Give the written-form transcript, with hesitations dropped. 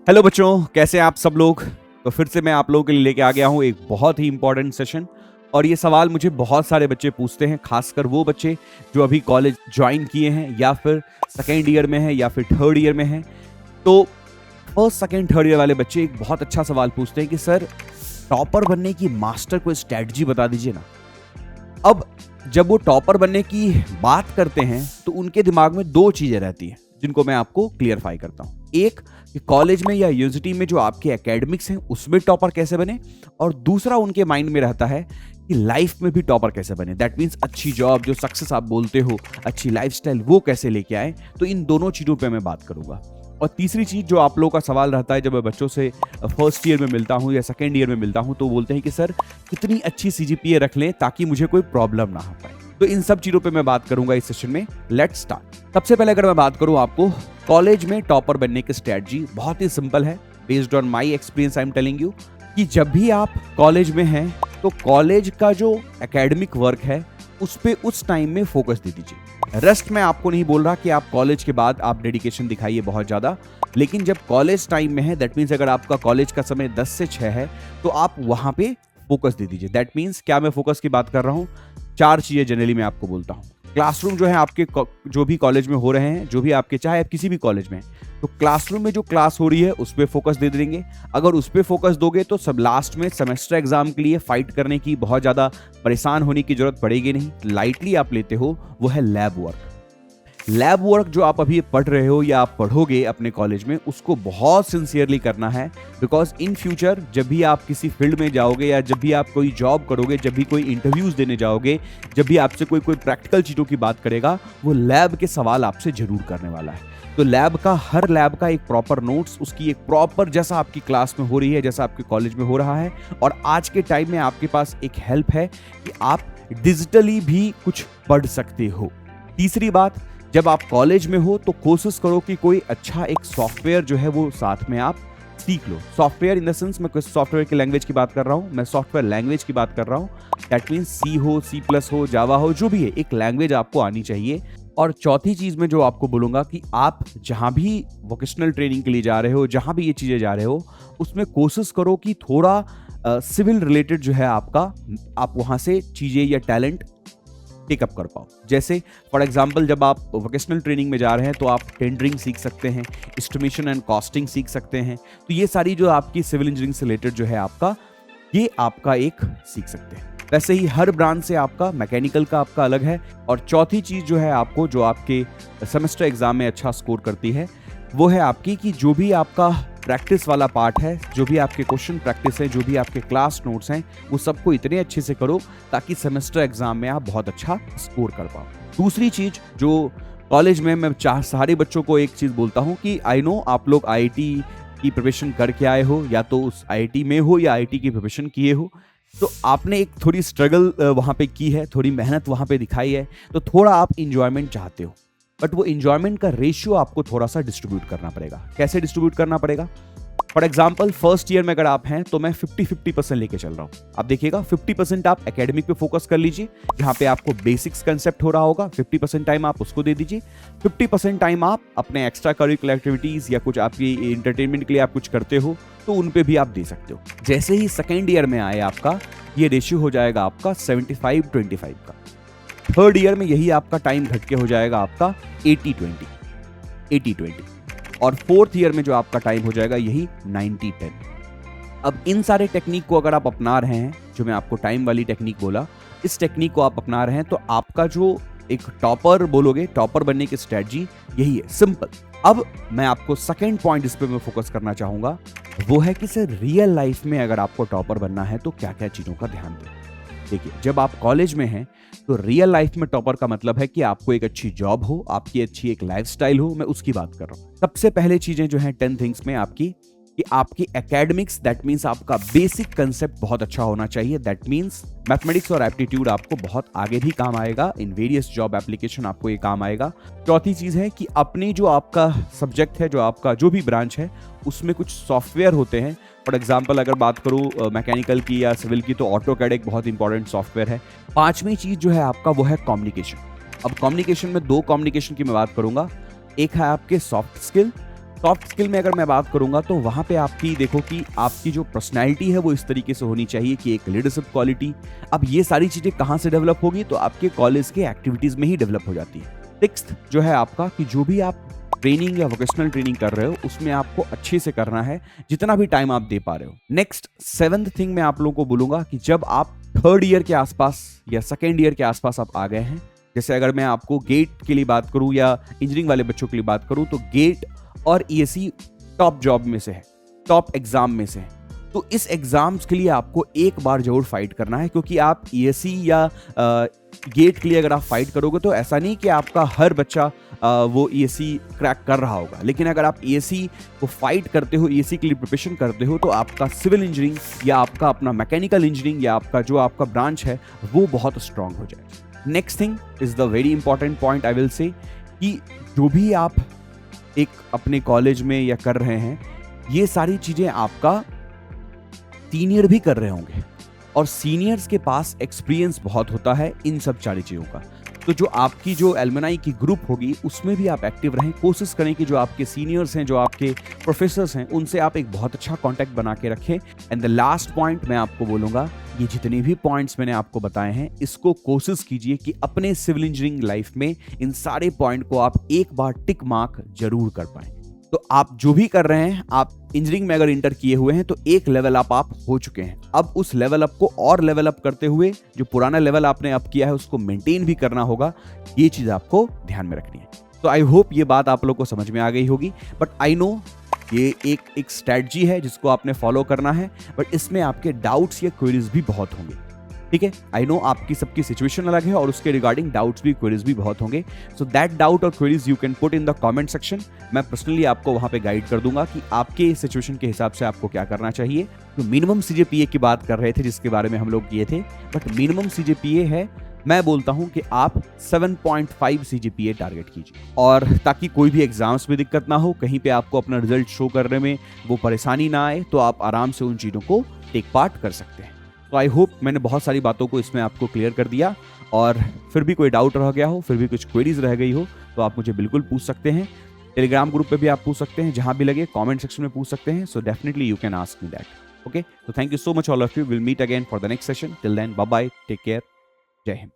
Hello बच्चों, कैसे हैं आप सब लोग। तो फिर से मैं आप लोगों के लिए लेके आ गया हूँ एक बहुत ही इंपॉर्टेंट सेशन। और ये सवाल मुझे बहुत सारे बच्चे पूछते हैं, खासकर वो बच्चे जो अभी कॉलेज ज्वाइन किए हैं या फिर सेकेंड ईयर में हैं या फिर थर्ड ईयर में हैं। तो फर्स्ट सेकेंड थर्ड ईयर वाले बच्चे एक बहुत अच्छा सवाल पूछते हैं कि सर, टॉपर बनने की मास्टर कोई स्ट्रैटेजी बता दीजिए ना। अब जब वो टॉपर बनने की बात करते हैं तो उनके दिमाग में दो चीजें रहती हैं जिनको मैं आपको क्लियरफाई करता हूं। एक कि कॉलेज में या यूनिवर्सिटी में जो आपके एकेडमिक्स हैं उसमें टॉपर कैसे बने, और दूसरा उनके माइंड में रहता है कि लाइफ में भी टॉपर कैसे बने। दैट मीन्स अच्छी जॉब, जो सक्सेस आप बोलते हो, अच्छी लाइफस्टाइल, वो कैसे लेके आए। तो इन दोनों चीजों पे मैं बात करूंगा। और तीसरी चीज जो आप लोगों का सवाल रहता है जब मैं बच्चों से फर्स्ट ईयर में मिलता हूं या सेकेंड ईयर में मिलता हूं, तो बोलते हैं कि सर कितनी अच्छी सीजीपीए रख लें ताकि मुझे कोई प्रॉब्लम ना हो पाए। तो इन सब चीजों पे मैं बात करूंगा इस सेशन में। Let's start. सबसे पहले अगर मैं बात करूं आपको कॉलेज में टॉपर बनने की स्ट्रेटजी, बहुत ही सिंपल है। Based on my experience I am telling you कि जब भी आप कॉलेज में हैं तो कॉलेज का जो एकेडमिक वर्क है उस पे उस टाइम में फोकस दे दीजिए। रेस्ट मैं आपको नहीं बोल रहा कि आप कॉलेज के बाद आप डेडिकेशन दिखाइए बहुत ज्यादा, लेकिन जब कॉलेज टाइम में है, दैट मीन्स अगर आपका कॉलेज का समय 10 से 6 है तो आप वहां पे फोकस दे दीजिए। दैट मीन्स क्या मैं फोकस की बात कर रहा हूं, चार चीजें जनरली मैं आपको बोलता हूं। क्लासरूम जो है आपके जो भी कॉलेज में हो रहे हैं, जो भी आपके, चाहे आप किसी भी कॉलेज में, तो क्लासरूम में जो क्लास हो रही है उस पर फोकस दे देंगे। अगर उस पर फोकस दोगे तो सब लास्ट में सेमेस्टर एग्जाम के लिए फाइट करने की, बहुत ज्यादा परेशान होने की जरूरत पड़ेगी नहीं। लाइटली आप लेते हो वो है लैब वर्क। लैब वर्क जो आप अभी पढ़ रहे हो या आप पढ़ोगे अपने कॉलेज में, उसको बहुत सिंसियरली करना है। बिकॉज इन फ्यूचर जब भी आप किसी फील्ड में जाओगे या जब भी आप कोई जॉब करोगे, जब भी कोई इंटरव्यूज देने जाओगे, जब भी आपसे कोई प्रैक्टिकल चीज़ों की बात करेगा, वो लैब के सवाल आपसे जरूर करने वाला है। तो हर लैब का एक प्रॉपर नोट्स, उसकी एक प्रॉपर, जैसा आपकी क्लास में हो रही है, जैसा आपके कॉलेज में हो रहा है। और आज के टाइम में आपके पास एक हेल्प है कि आप डिजिटली भी कुछ पढ़ सकते हो। तीसरी बात, जब आप कॉलेज में हो तो कोशिश करो कि कोई अच्छा एक सॉफ्टवेयर जो है वो साथ में आप सीख लो। सॉफ्टवेयर इन द सेंस, मैं किस सॉफ्टवेयर की लैंग्वेज की बात कर रहा हूँ, मैं सॉफ्टवेयर लैंग्वेज की बात कर रहा हूँ। दैट मीन्स सी हो, C+ हो, जावा हो, जो भी है, एक लैंग्वेज आपको आनी चाहिए। और चौथी चीज में जो आपको बोलूंगा कि आप जहां भी वोकेशनल ट्रेनिंग के लिए जा रहे हो, जहां भी ये चीजें जा रहे हो, उसमें कोशिश करो कि थोड़ा सिविल रिलेटेड जो है आपका, आप वहां से चीजें या टैलेंट पिकअप कर पाओ। जैसे फॉर एग्जांपल, जब आप वोकेशनल ट्रेनिंग में जा रहे हैं तो आप टेंडरिंग सीख सकते हैं, एस्टिमेशन एंड कॉस्टिंग सीख सकते हैं। तो ये सारी जो आपकी सिविल इंजीनियरिंग से रिलेटेड जो है आपका, ये आपका एक सीख सकते हैं। वैसे ही हर ब्रांच से आपका मैकेनिकल का आपका अलग है। और चौथी चीज जो है आपको, जो आपके सेमेस्टर एग्जाम में अच्छा स्कोर करती है, वो है आपकी कि जो भी आपका प्रैक्टिस वाला पार्ट है, जो भी आपके क्वेश्चन प्रैक्टिस है, जो भी आपके क्लास नोट्स हैं, वो सबको इतने अच्छे से करो ताकि सेमेस्टर एग्जाम में आप बहुत अच्छा स्कोर कर पाओ। दूसरी चीज जो कॉलेज में मैं सारे बच्चों को एक चीज बोलता हूँ कि आई नो आप लोग IIT की प्रिपरेशन करके आए हो, या तो उस IIT में हो या IIT की प्रिपरेशन किए हो, तो आपने एक थोड़ी स्ट्रगल वहां पे की है, थोड़ी मेहनत वहां पे दिखाई है, तो थोड़ा आप इंजॉयमेंट चाहते हो। बट वो इंजॉयमेंट का रेशियो आपको थोड़ा सा डिस्ट्रीब्यूट करना पड़ेगा। कैसे डिस्ट्रीब्यूट करना पड़ेगा? फॉर एग्जाम्पल, फर्स्ट ईयर में अगर आप हैं तो मैं 50-50% लेके चल रहा हूं। आप देखिएगा, 50% आप एकेडमिक पे फोकस कर लीजिए, जहां पे आपको बेसिक्स कंसेप्ट हो रहा होगा, 50% टाइम आप उसको दे दीजिए। 50% टाइम आप अपने एक्स्ट्रा करिकुलर एक्टिविटीज या कुछ आपकी इंटरटेनमेंट के लिए आप कुछ करते हो तो उन पे भी आप दे सकते हो। जैसे ही सेकेंड ईयर में आए आपका ये रेशियो हो जाएगा आपका 75-25 का। थर्ड ईयर में यही आपका टाइम घट के हो जाएगा आपका 80-20। और फोर्थ ईयर में जो आपका टाइम हो जाएगा यही 90-10। अब इन सारे टेक्निक को अगर आप अपना रहे हैं, जो मैं आपको टाइम वाली टेक्निक बोला, इस टेक्निक को आप अपना रहे हैं, तो आपका जो एक टॉपर बोलोगे, टॉपर बनने की स्ट्रेटजी यही है, सिंपल। अब मैं आपको सेकेंड पॉइंट इस पे मैं फोकस करना चाहूंगा, वो है कि सर रियल लाइफ में अगर आपको टॉपर बनना है तो क्या क्या चीजों का ध्यान दें। देखिए, जब आप कॉलेज में हैं तो रियल लाइफ में टॉपर का मतलब है कि आपको एक अच्छी जॉब हो, आपकी अच्छी एक लाइफस्टाइल हो। मैं उसकी बात कर रहा हूं। सबसे पहले चीजें जो हैं 10 थिंग्स में आपकी, कि आपकी एकेडमिक्स, दैट मीन्स आपका बेसिक कंसेप्ट बहुत अच्छा होना चाहिए। दैट मीन्स मैथमेटिक्स और एप्टीट्यूड आपको बहुत आगे भी काम आएगा, इन वेरियस जॉब एप्लीकेशन आपको ये काम आएगा। चौथी चीज है कि अपनी जो आपका सब्जेक्ट है, जो आपका जो भी ब्रांच है, उसमें कुछ सॉफ्टवेयर होते हैं। फॉर एग्जाम्पल अगर बात करूँ मैकेनिकल की या सिविल की, तो ऑटोकैड एक बहुत इंपॉर्टेंट सॉफ्टवेयर है। पांचवी चीज जो है आपका वो है कम्युनिकेशन। अब कम्युनिकेशन में दो कम्युनिकेशन की मैं बात करूंगा, एक है आपके सॉफ्ट स्किल सॉफ्ट स्किल में अगर मैं बात करूंगा तो वहां पे आपकी देखो कि आपकी जो पर्सनैलिटी है वो इस तरीके से होनी चाहिए कि एक लीडरशिप क्वालिटी। अब ये सारी चीजें कहाँ से डेवलप होगी, तो आपके कॉलेज के एक्टिविटीज में ही डेवलप हो जाती है। सिक्स्थ जो है आपका कि जो भी आप ट्रेनिंग या वोकेशनल ट्रेनिंग कर रहे हो उसमें आपको अच्छे से करना है, जितना भी टाइम आप दे पा रहे हो। नेक्स्ट सेवंथ थिंग मैं आप लोगों को बोलूंगा कि जब आप थर्ड ईयर के आसपास या सेकेंड ईयर के आसपास आप आ गए हैं, जैसे अगर मैं आपको गेट के लिए बात करूं या इंजीनियरिंग वाले बच्चों के लिए बात करूं, तो गेट और ईएससी टॉप जॉब में से है, टॉप एग्जाम में से है। तो इस एग्जाम्स के लिए आपको एक बार जरूर फाइट करना है, क्योंकि आप ईएससी या गेट के लिए अगर आप फाइट करोगे तो ऐसा नहीं कि आपका हर बच्चा वो ईएससी क्रैक कर रहा होगा, लेकिन अगर आप ईएससी को फाइट करते हो, ईएससी के लिए प्रिपरेशन करते हो, तो आपका सिविल इंजीनियरिंग या आपका अपना मैकेनिकल इंजीनियरिंग या आपका जो आपका ब्रांच है वो बहुत स्ट्रांग हो जाए। Next thing is the very important point I will say कि जो भी आप एक अपने कॉलेज में या कर रहे हैं, ये सारी चीजें आपका सीनियर भी कर रहे होंगे और सीनियर्स के पास एक्सपीरियंस बहुत होता है इन सब सारी चीजों का। तो जो आपकी जो एलुमनाई की ग्रुप होगी उसमें भी आप एक्टिव रहें, कोशिश करें कि जो आपके सीनियर्स हैं, जो आपके प्रोफेसर्स हैं, उनसे आप एक बहुत अच्छा कांटेक्ट बना के रखें। एंड द लास्ट पॉइंट मैं आपको बोलूंगा, ये जितने भी पॉइंट्स मैंने आपको बताए हैं, इसको कोशिश कीजिए कि अपने सिविल इंजीनियरिंग लाइफ में इन सारे पॉइंट को आप एक बार टिक मार्क जरूर कर पाएं। तो आप जो भी कर रहे हैं, आप इंजीनियरिंग में अगर इंटर किए हुए हैं तो एक लेवल अप आप हो चुके हैं। अब उस लेवल अप को और लेवल अप करते हुए जो पुराना लेवल आपने अप किया है उसको मेंटेन भी करना होगा। ये चीज आपको ध्यान में रखनी है। तो आई होप ये बात आप लोग को समझ में आ गई होगी। बट आई नो ये एक स्ट्रेटजी है जिसको आपने फॉलो करना है, बट इसमें आपके डाउट्स या क्वेरीज भी बहुत होंगे। ठीक है, आई नो आपकी सबकी सिचुएशन अलग है और उसके रिगार्डिंग डाउट्स भी क्वेरीज भी बहुत होंगे। सो दैट डाउट और queries you can put in the comment section. मैं पर्सनली आपको वहां पे गाइड कर दूंगा कि आपके सिचुएशन के हिसाब से आपको क्या करना चाहिए। तो मिनिमम सीजीपीए की बात कर रहे थे जिसके बारे में हम लोग किए थे, बट मिनिमम सीजीपीए है, मैं बोलता हूं कि आप 7.5 सीजीपीए टारगेट कीजिए, और ताकि कोई भी एग्जाम्स में दिक्कत ना हो, कहीं पे आपको अपना रिजल्ट शो करने में वो परेशानी ना आए, तो आप आराम से उन चीज़ों को टेक पार्ट कर सकते हैं। तो आई होप मैंने बहुत सारी बातों को इसमें आपको क्लियर कर दिया, और फिर भी कोई डाउट रह गया हो, फिर भी कुछ क्वेरीज रह गई हो, तो आप मुझे बिल्कुल पूछ सकते हैं। टेलीग्राम ग्रुप पे भी आप पूछ सकते हैं, जहां भी लगे कमेंट सेक्शन में पूछ सकते हैं। So definitely you can ask me that. Okay, तो thank you so much all of you. Will meet again for the next session. Till then, bye bye, take care, जय हिंद।